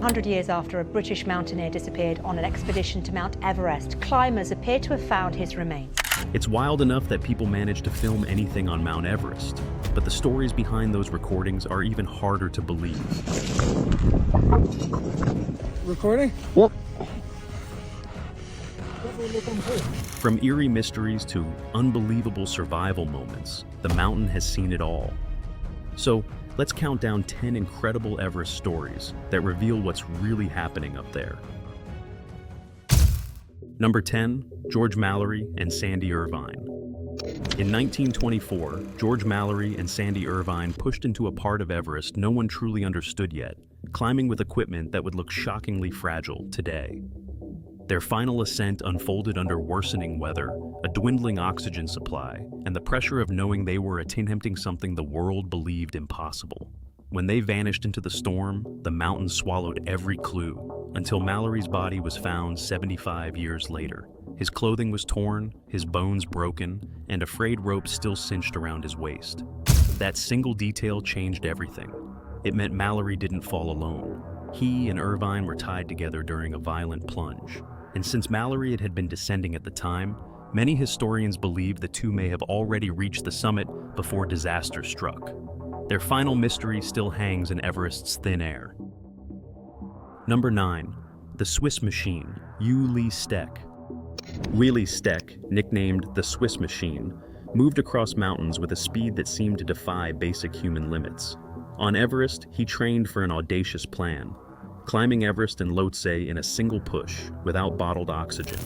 100 years after a British mountaineer disappeared on an expedition to Mount Everest, climbers appear to have found his remains. It's wild enough that people manage to film anything on Mount Everest, but the stories behind those recordings are even harder to believe. Recording? Yep. From eerie mysteries to unbelievable survival moments, the mountain has seen it all. So, let's count down 10 incredible Everest stories that reveal what's really happening up there. Number 10, George Mallory and Sandy Irvine. In 1924, George Mallory and Sandy Irvine pushed into a part of Everest no one truly understood yet, climbing with equipment that would look shockingly fragile today. Their final ascent unfolded under worsening weather, a dwindling oxygen supply, and the pressure of knowing they were attempting something the world believed impossible. When they vanished into the storm, the mountain swallowed every clue, until Mallory's body was found 75 years later. His clothing was torn, his bones broken, and a frayed rope still cinched around his waist. That single detail changed everything. It meant Mallory didn't fall alone. He and Irvine were tied together during a violent plunge. And since Mallory had been descending at the time, many historians believe the two may have already reached the summit before disaster struck. Their final mystery still hangs in Everest's thin air. Number 9. The Swiss Machine, Ueli Steck. Ueli Steck, nicknamed the Swiss Machine, moved across mountains with a speed that seemed to defy basic human limits. On Everest, he trained for an audacious plan, climbing Everest and Lhotse in a single push, without bottled oxygen,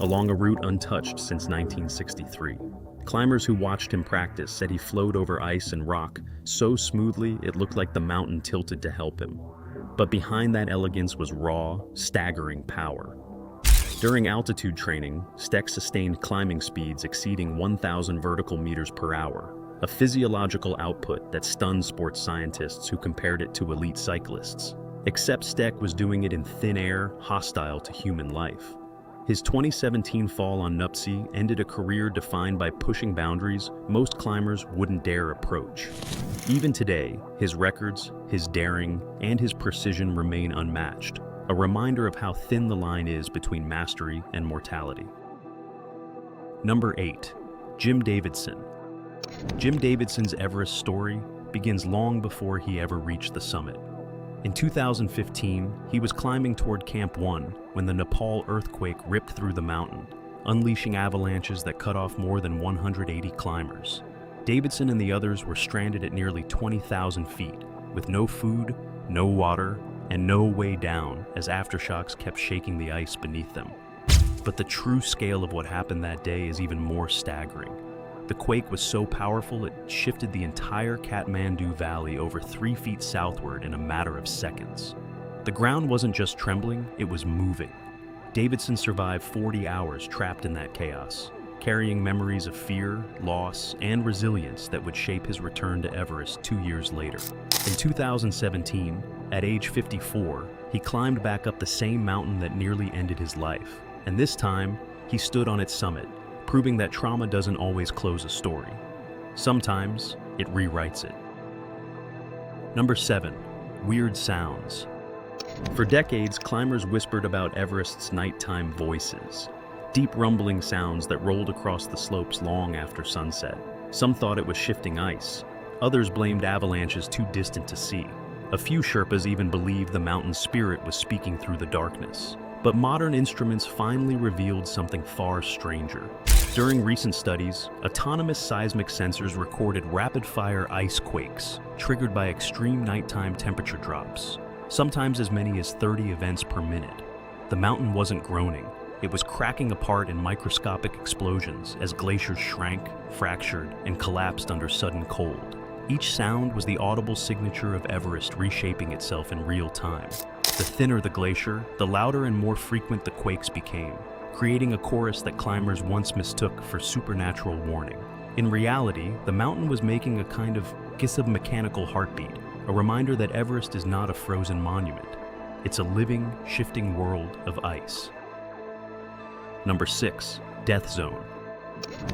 along a route untouched since 1963. Climbers who watched him practice said he flowed over ice and rock so smoothly it looked like the mountain tilted to help him. But behind that elegance was raw, staggering power. During altitude training, Steck sustained climbing speeds exceeding 1,000 vertical meters per hour, a physiological output that stunned sports scientists who compared it to elite cyclists. Except Steck was doing it in thin air, hostile to human life. His 2017 fall on Nuptse ended a career defined by pushing boundaries most climbers wouldn't dare approach. Even today, his records, his daring, and his precision remain unmatched, a reminder of how thin the line is between mastery and mortality. Number 8. Jim Davidson. Jim Davidson's Everest story begins long before he ever reached the summit. In 2015, he was climbing toward Camp 1 when the Nepal earthquake ripped through the mountain, unleashing avalanches that cut off more than 180 climbers. Davidson and the others were stranded at nearly 20,000 feet, with no food, no water, and no way down as aftershocks kept shaking the ice beneath them. But the true scale of what happened that day is even more staggering. The quake was so powerful it shifted the entire Kathmandu Valley over 3 feet southward in a matter of seconds. The ground wasn't just trembling, it was moving. Davidson survived 40 hours trapped in that chaos, carrying memories of fear, loss, and resilience that would shape his return to Everest 2 years later. In 2017, at age 54, he climbed back up the same mountain that nearly ended his life, and this time, he stood on its summit, proving that trauma doesn't always close a story. Sometimes, it rewrites it. Number 7. Weird sounds. For decades, climbers whispered about Everest's nighttime voices, deep rumbling sounds that rolled across the slopes long after sunset. Some thought it was shifting ice. Others blamed avalanches too distant to see. A few Sherpas even believed the mountain's spirit was speaking through the darkness. But modern instruments finally revealed something far stranger. During recent studies, autonomous seismic sensors recorded rapid-fire ice quakes, triggered by extreme nighttime temperature drops, sometimes as many as 30 events per minute. The mountain wasn't groaning, it was cracking apart in microscopic explosions as glaciers shrank, fractured, and collapsed under sudden cold. Each sound was the audible signature of Everest reshaping itself in real time. The thinner the glacier, the louder and more frequent the quakes became, creating a chorus that climbers once mistook for supernatural warning. In reality, the mountain was making a kind of mechanical heartbeat, a reminder that Everest is not a frozen monument. It's a living, shifting world of ice. Number 6. Death Zone.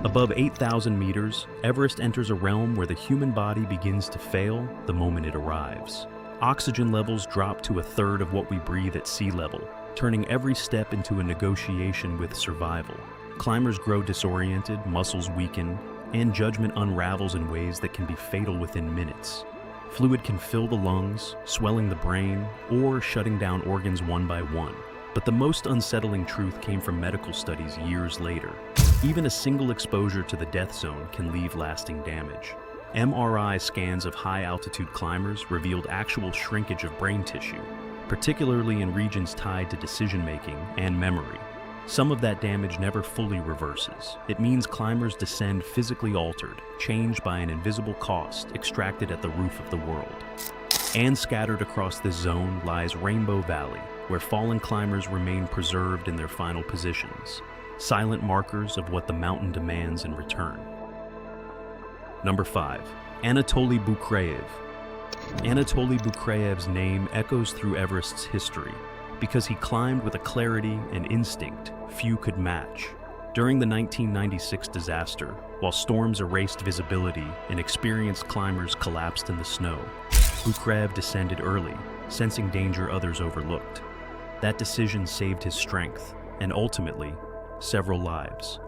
Above 8,000 meters, Everest enters a realm where the human body begins to fail the moment it arrives. Oxygen levels drop to a third of what we breathe at sea level, turning every step into a negotiation with survival. Climbers grow disoriented, muscles weaken, and judgment unravels in ways that can be fatal within minutes. Fluid can fill the lungs, swelling the brain, or shutting down organs one by one. But the most unsettling truth came from medical studies years later. Even a single exposure to the death zone can leave lasting damage. MRI scans of high-altitude climbers revealed actual shrinkage of brain tissue, particularly in regions tied to decision-making and memory. Some of that damage never fully reverses. It means climbers descend physically altered, changed by an invisible cost extracted at the roof of the world. And scattered across this zone lies Rainbow Valley, where fallen climbers remain preserved in their final positions, silent markers of what the mountain demands in return. Number 5. Anatoly Bukreyev. Anatoly Bukrayev's name echoes through Everest's history because he climbed with a clarity and instinct few could match. During the 1996 disaster, while storms erased visibility and experienced climbers collapsed in the snow, Bukreyev descended early, sensing danger others overlooked. That decision saved his strength, and ultimately, several lives.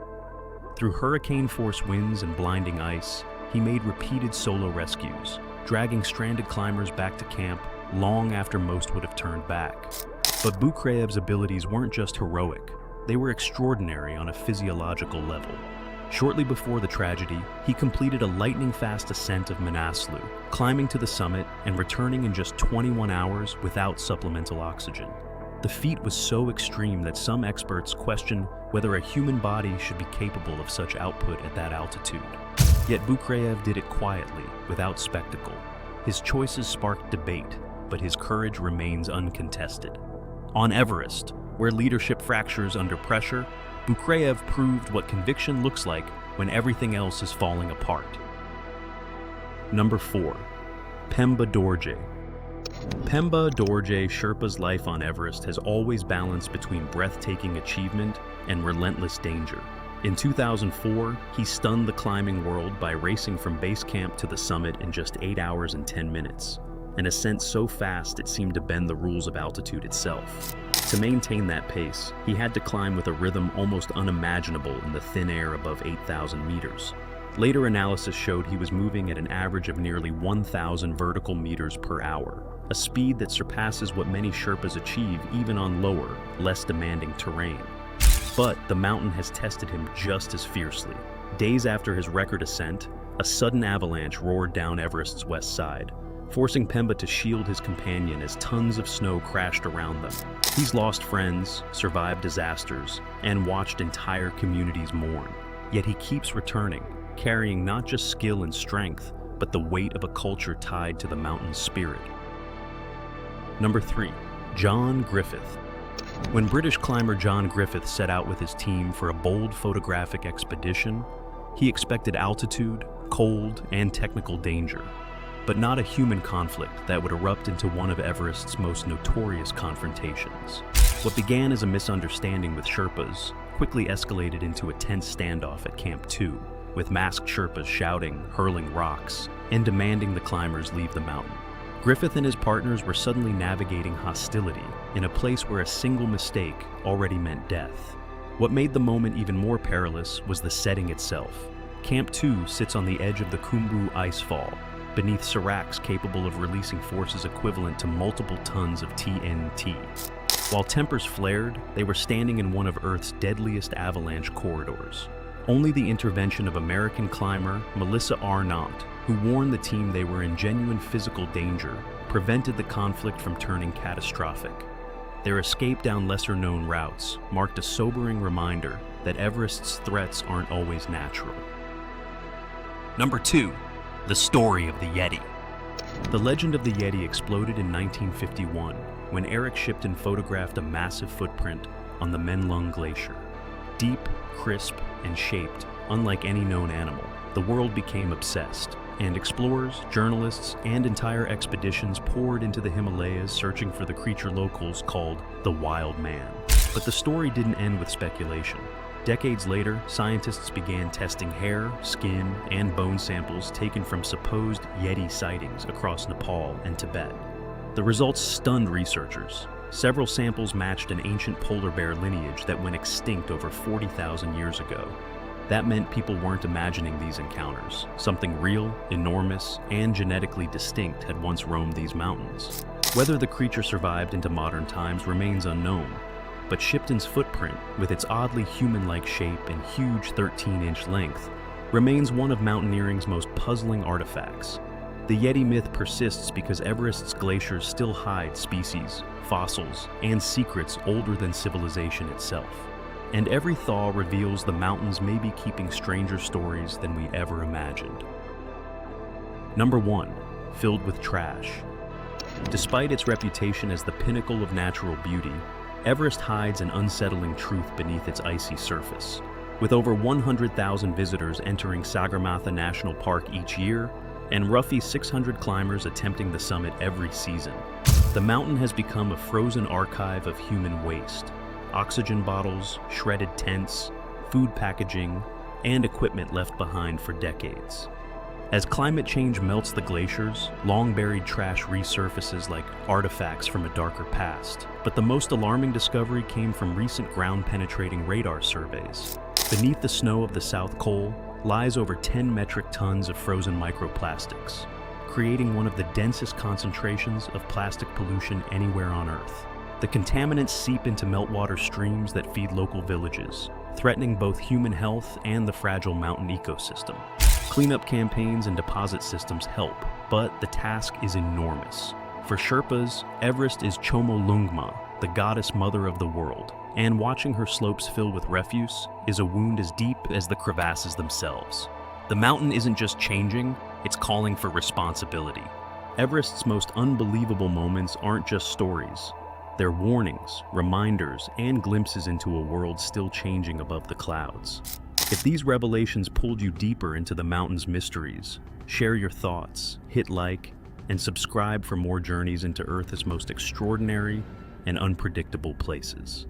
Through hurricane-force winds and blinding ice, he made repeated solo rescues, dragging stranded climbers back to camp long after most would have turned back. But Bukrayev's abilities weren't just heroic, they were extraordinary on a physiological level. Shortly before the tragedy, he completed a lightning-fast ascent of Manaslu, climbing to the summit and returning in just 21 hours without supplemental oxygen. The feat was so extreme that some experts question whether a human body should be capable of such output at that altitude. Yet Bukrayev did it quietly, without spectacle. His choices sparked debate, but his courage remains uncontested. On Everest, where leadership fractures under pressure, Bukrayev proved what conviction looks like when everything else is falling apart. Number 4. Pemba Dorje. Pemba Dorje Sherpa's life on Everest has always balanced between breathtaking achievement and relentless danger. In 2004, he stunned the climbing world by racing from base camp to the summit in just 8 hours and 10 minutes, an ascent so fast it seemed to bend the rules of altitude itself. To maintain that pace, he had to climb with a rhythm almost unimaginable in the thin air above 8,000 meters. Later analysis showed he was moving at an average of nearly 1,000 vertical meters per hour, a speed that surpasses what many Sherpas achieve even on lower, less demanding terrain. But the mountain has tested him just as fiercely. Days after his record ascent, a sudden avalanche roared down Everest's west side, forcing Pemba to shield his companion as tons of snow crashed around them. He's lost friends, survived disasters, and watched entire communities mourn. Yet he keeps returning, carrying not just skill and strength, but the weight of a culture tied to the mountain's spirit. Number 3. John Griffith. When British climber John Griffith set out with his team for a bold photographic expedition, he expected altitude, cold, and technical danger, but not a human conflict that would erupt into one of Everest's most notorious confrontations. What began as a misunderstanding with Sherpas quickly escalated into a tense standoff at Camp 2, with masked Sherpas shouting, hurling rocks, and demanding the climbers leave the mountain. Griffith and his partners were suddenly navigating hostility in a place where a single mistake already meant death. What made the moment even more perilous was the setting itself. Camp 2 sits on the edge of the Khumbu icefall, beneath seracs capable of releasing forces equivalent to multiple tons of TNT. While tempers flared, they were standing in one of Earth's deadliest avalanche corridors. Only the intervention of American climber Melissa Arnott, who warned the team they were in genuine physical danger, prevented the conflict from turning catastrophic. Their escape down lesser-known routes marked a sobering reminder that Everest's threats aren't always natural. Number 2. The story of the Yeti. The legend of the Yeti exploded in 1951 when Eric Shipton photographed a massive footprint on the Menlung Glacier. Deep, crisp, and shaped, unlike any known animal, the world became obsessed, and explorers, journalists, and entire expeditions poured into the Himalayas searching for the creature locals called the Wild Man. But the story didn't end with speculation. Decades later, scientists began testing hair, skin, and bone samples taken from supposed Yeti sightings across Nepal and Tibet. The results stunned researchers. Several samples matched an ancient polar bear lineage that went extinct over 40,000 years ago. That meant people weren't imagining these encounters. Something real, enormous, and genetically distinct had once roamed these mountains. Whether the creature survived into modern times remains unknown, but Shipton's footprint, with its oddly human-like shape and huge 13-inch length, remains one of mountaineering's most puzzling artifacts. The Yeti myth persists because Everest's glaciers still hide species, fossils, and secrets older than civilization itself. And every thaw reveals the mountains may be keeping stranger stories than we ever imagined. Number 1. Filled with trash. Despite its reputation as the pinnacle of natural beauty, Everest hides an unsettling truth beneath its icy surface. With over 100,000 visitors entering Sagarmatha National Park each year, and roughly 600 climbers attempting the summit every season, the mountain has become a frozen archive of human waste. Oxygen bottles, shredded tents, food packaging, and equipment left behind for decades. As climate change melts the glaciers, long-buried trash resurfaces like artifacts from a darker past. But the most alarming discovery came from recent ground-penetrating radar surveys. Beneath the snow of the South Col lies over 10 metric tons of frozen microplastics, creating one of the densest concentrations of plastic pollution anywhere on Earth. The contaminants seep into meltwater streams that feed local villages, threatening both human health and the fragile mountain ecosystem. Cleanup campaigns and deposit systems help, but the task is enormous. For Sherpas, Everest is Chomolungma, the goddess mother of the world, and watching her slopes fill with refuse is a wound as deep as the crevasses themselves. The mountain isn't just changing, it's calling for responsibility. Everest's most unbelievable moments aren't just stories. They're warnings, reminders, and glimpses into a world still changing above the clouds. If these revelations pulled you deeper into the mountain's mysteries, share your thoughts, hit like, and subscribe for more journeys into Earth's most extraordinary and unpredictable places.